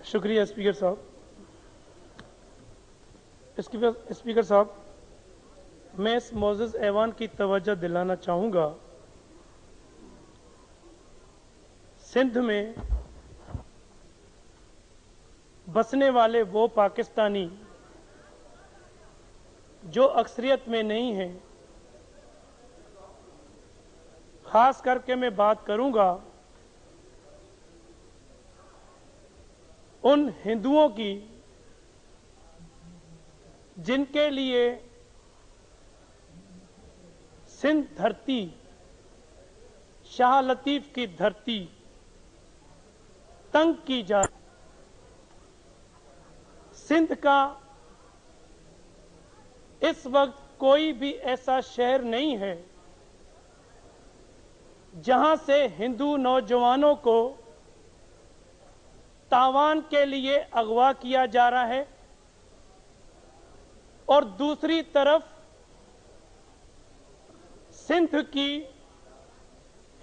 शुक्रिया स्पीकर साहब। स्पीकर साहब, मैं इस मोअज़्ज़ज़ ऐवान की तवज्जो दिलाना चाहूँगा, सिंध में बसने वाले वो पाकिस्तानी जो अक्सरियत में नहीं हैं, ख़ास करके मैं बात करूँगा उन हिंदुओं की जिनके लिए सिंध धरती, शाह लतीफ़ की धरती तंग की जा। सिंध का इस वक्त कोई भी ऐसा शहर नहीं है जहां से हिंदू नौजवानों को तावान के लिए अगवा किया जा रहा है और दूसरी तरफ सिंध की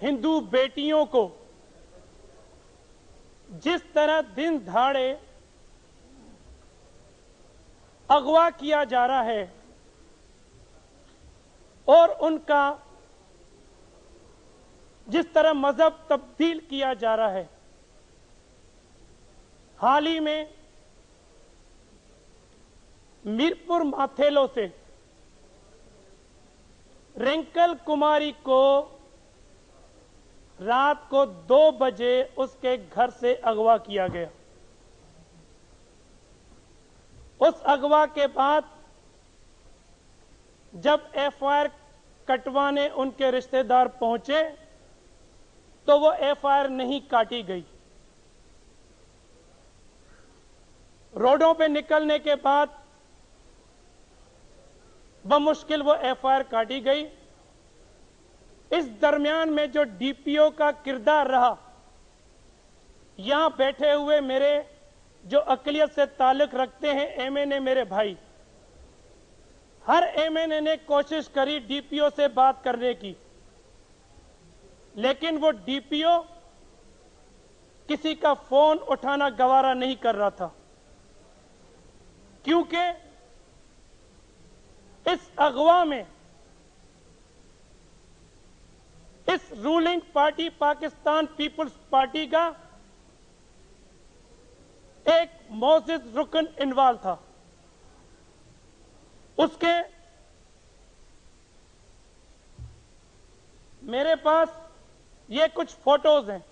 हिंदू बेटियों को जिस तरह दिन दहाड़े अगवा किया जा रहा है और उनका जिस तरह मजहब तब्दील किया जा रहा है। हाल ही में मीरपुर माथेलो से रिंकल कुमारी को रात को 2 बजे उसके घर से अगवा किया गया। उस अगवा के बाद जब एफआईआर कटवाने उनके रिश्तेदार पहुंचे तो वो एफआईआर नहीं काटी गई। रोडों पे निकलने के बाद बमुश्किल वो एफआईआर काटी गई। इस दरमियान में जो डीपीओ का किरदार रहा, यहां बैठे हुए मेरे जो अकलियत से ताल्लुक रखते हैं एमएनए मेरे भाई, हर एमएनए ने कोशिश करी डीपीओ से बात करने की, लेकिन वो डीपीओ किसी का फोन उठाना गवारा नहीं कर रहा था, क्योंकि इस अगवा में इस रूलिंग पार्टी पाकिस्तान पीपुल्स पार्टी का एक मोअज़्ज़ज़ रुकन इन्वॉल्व था। उसके मेरे पास ये कुछ फोटोज हैं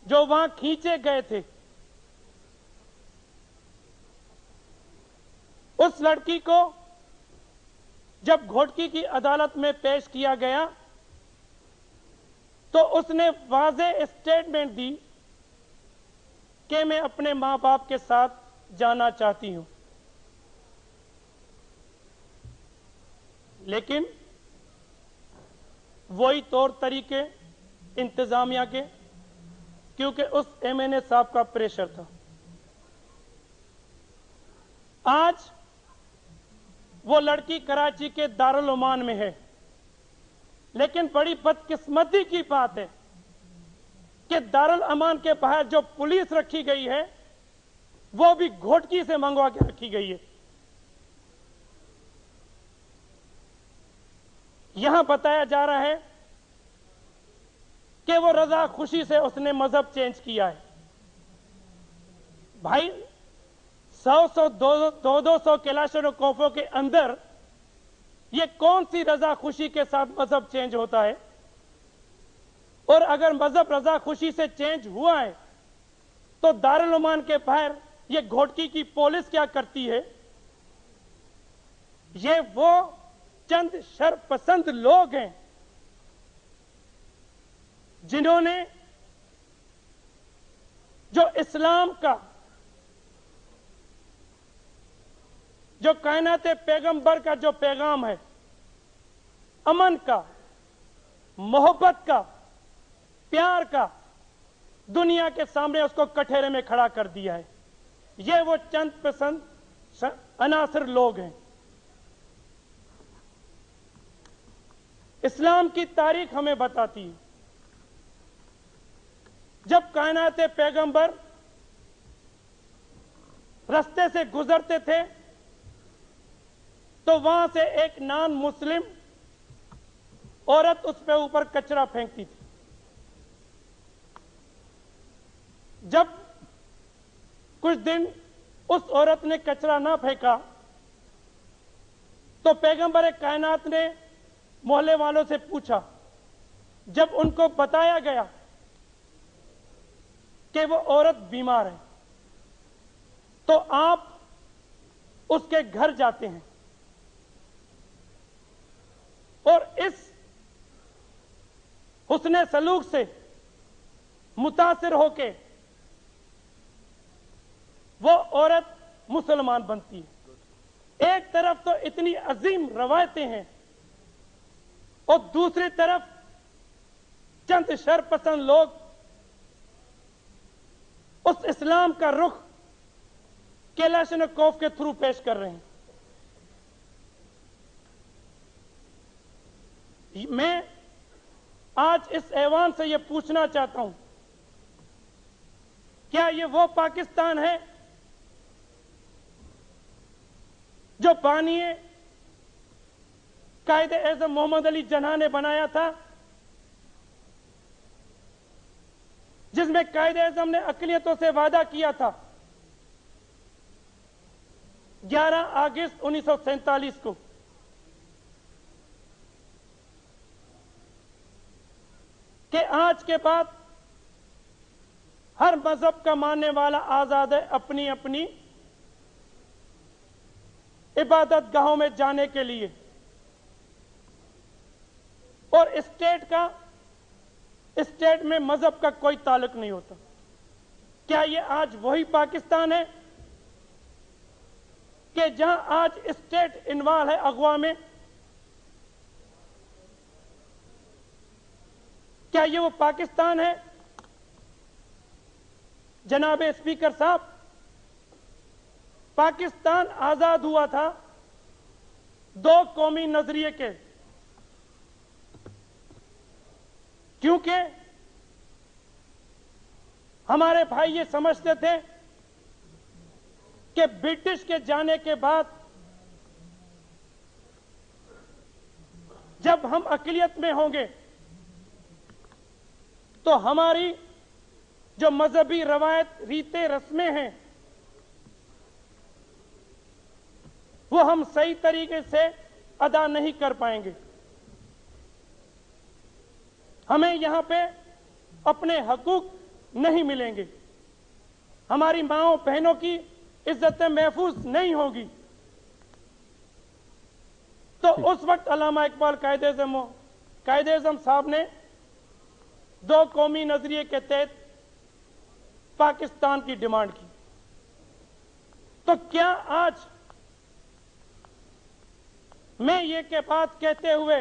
जो वहां खींचे गए थे। उस लड़की को जब घोटकी की अदालत में पेश किया गया तो उसने वाज़ेह स्टेटमेंट दी कि मैं अपने मां बाप के साथ जाना चाहती हूं, लेकिन वही तौर तरीके इंतजामिया के, क्योंकि उस एमएनए साहब का प्रेशर था। आज वो लड़की कराची के दारुल उमान में है, लेकिन बड़ी बदकिस्मती की बात है कि दारुल अमान के बाहर जो पुलिस रखी गई है वो भी घोटकी से मंगवा के रखी गई है। यहां बताया जा रहा है कि वो रजा खुशी से उसने मजहब चेंज किया है। भाई 100 200 कैलाशनकोफों के अंदर ये कौन सी रजा खुशी के साथ मजहब चेंज होता है? और अगर मजहब रजा खुशी से चेंज हुआ है तो दारुल उमान के बाहर ये घोटकी की पुलिस क्या करती है? ये वो चंद शरपसंद लोग हैं जिन्होंने जो इस्लाम का, जो कायनात पैगंबर का जो पैगाम है, अमन का, मोहब्बत का, प्यार का, दुनिया के सामने उसको कठेरे में खड़ा कर दिया है। ये वो चंद पसंद अनासर लोग हैं। इस्लाम की तारीख हमें बताती है जब कायनात पैगंबर रास्ते से गुजरते थे तो वहां से एक नॉन मुस्लिम औरत उस पे ऊपर कचरा फेंकती थी। जब कुछ दिन उस औरत ने कचरा ना फेंका तो पैगंबर कायनात ने मोहल्ले वालों से पूछा। जब उनको बताया गया कि वो औरत बीमार है तो आप उसके घर जाते हैं और इस हुस्ने सलूक से मुतासिर होके वो औरत मुसलमान बनती है। एक तरफ तो इतनी अजीम रवायतें हैं और दूसरी तरफ चंद शरपसंद लोग उस इस्लाम का रुख कैलाशनिकोव के थ्रू पेश कर रहे हैं। मैं आज इस ऐवान से यह पूछना चाहता हूं, क्या यह वो पाकिस्तान है जो बानिए कायदे आज़म मोहम्मद अली जिन्ना ने बनाया था, जिसमें कायदे आज़म ने अक़लियतों से वादा किया था 11 अगस्त 1947 को कि आज के बाद हर मजहब का मानने वाला आजाद है अपनी अपनी इबादत गाहों में जाने के लिए, और स्टेट में मजहब का कोई ताल्लुक नहीं होता। क्या यह आज वही पाकिस्तान है कि जहां आज स्टेट इन्वॉल्व है अगवा में? क्या ये वो पाकिस्तान है? जनाब स्पीकर साहब, पाकिस्तान आजाद हुआ था दो कौमी नजरिए के, क्योंकि हमारे भाई ये समझते थे कि ब्रिटिश के जाने के बाद जब हम अक़लियत में होंगे तो हमारी जो मजहबी रवायत रीते रस्में हैं वो हम सही तरीके से अदा नहीं कर पाएंगे। हमें यहां पे अपने हकूक नहीं मिलेंगे, हमारी माओ बहनों की इज्जतें महफूज नहीं होगी। तो उस वक्त अल्लामा इकबाल कायदे-ए-आज़म साहब ने दो कौमी नजरिए के तहत पाकिस्तान की डिमांड की। तो क्या आज मैं ये के बात कहते हुए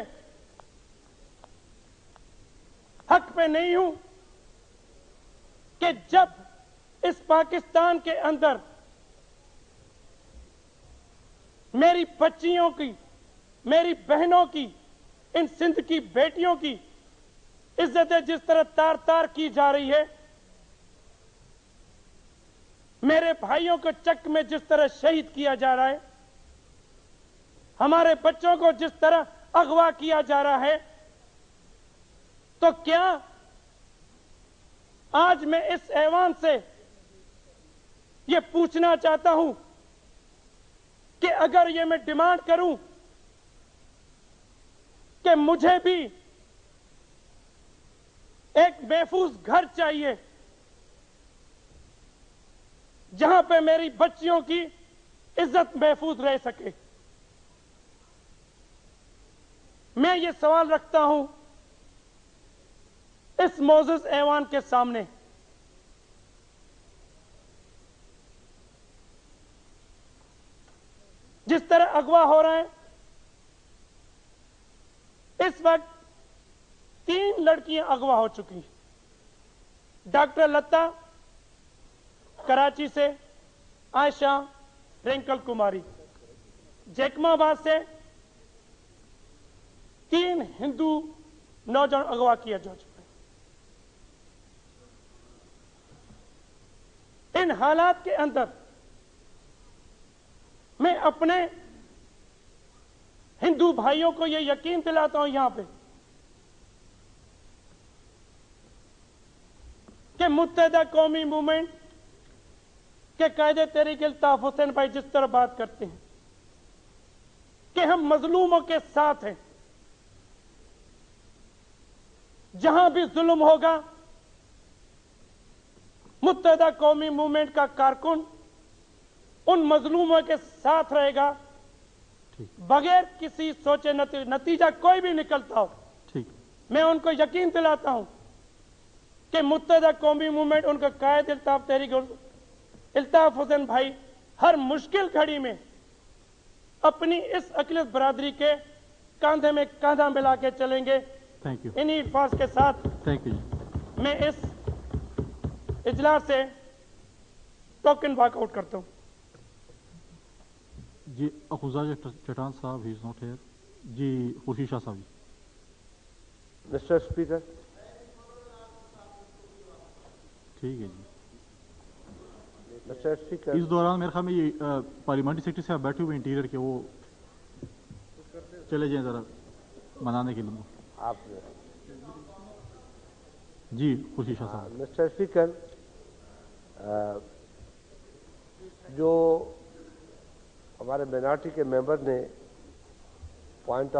हक पे नहीं हूं कि जब इस पाकिस्तान के अंदर मेरी बच्चियों की, मेरी बहनों की, इन सिंध की बेटियों की इज्जतें जिस तरह तार तार की जा रही है, मेरे भाइयों को चक में जिस तरह शहीद किया जा रहा है, हमारे बच्चों को जिस तरह अगवा किया जा रहा है, तो क्या आज मैं इस ऐवान से यह पूछना चाहता हूं कि अगर ये मैं डिमांड करूं कि मुझे भी एक महफूज घर चाहिए जहां पे मेरी बच्चियों की इज्जत महफूज रह सके, मैं ये सवाल रखता हूं इस मौजूद ऐवान के सामने। जिस तरह अगवा हो रहा है, इस वक्त 3 लड़कियां अगवा हो चुकी। डॉक्टर लता कराची से, आयशा रिंकल कुमारी, जैकमाबाद से 3 हिंदू नौजवान अगवा किया जा चुका है। इन हालात के अंदर मैं अपने हिंदू भाइयों को यह यकीन दिलाता हूं यहां पे कि मुत्तहदा कौमी मूवमेंट के कायदे तहरीक अल्ताफ हुसैन भाई जिस तरह बात करते हैं कि हम मजलूमों के साथ हैं, जहां भी जुल्म होगा मुत्तहदा कौमी मूवमेंट का कारकुन उन मजलूमों के साथ रहेगा, बगैर किसी सोचे नतीजा कोई भी निकलता हो। ठीक, मैं उनको यकीन दिलाता हूं कि मुत्तहदा कौमी मूवमेंट उनका कायद अल्ताफ तहरीक अल्ताफ हुसैन भाई हर मुश्किल घड़ी में अपनी इस अक़लियत बरादरी के कांधे में कांधा मिला के चलेंगे। Thank you. इन्हीं अल्फाज के साथ थैंक यू। मैं इस इजलास से टोकन वॉकआउट करता हूं। जी अखुजा चटान साहब, ही इज नॉट हियर। जी खुर्शीद शाह साहब जी। मिस्टर स्पीकर, ठीक है जी। मिस्टर स्पीकर, इस दौरान मेरे ख्याल में ये पार्लियामेंट्री सेक्रेटरी साहब बैठे हुए इंटीरियर के, वो चले जाएं जरा मनाने के लिए। आप जी खुर्शीद शाह साहब। मिस्टर स्पीकर, जो हमारे माइनॉरिटी के मेंबर ने पॉइंट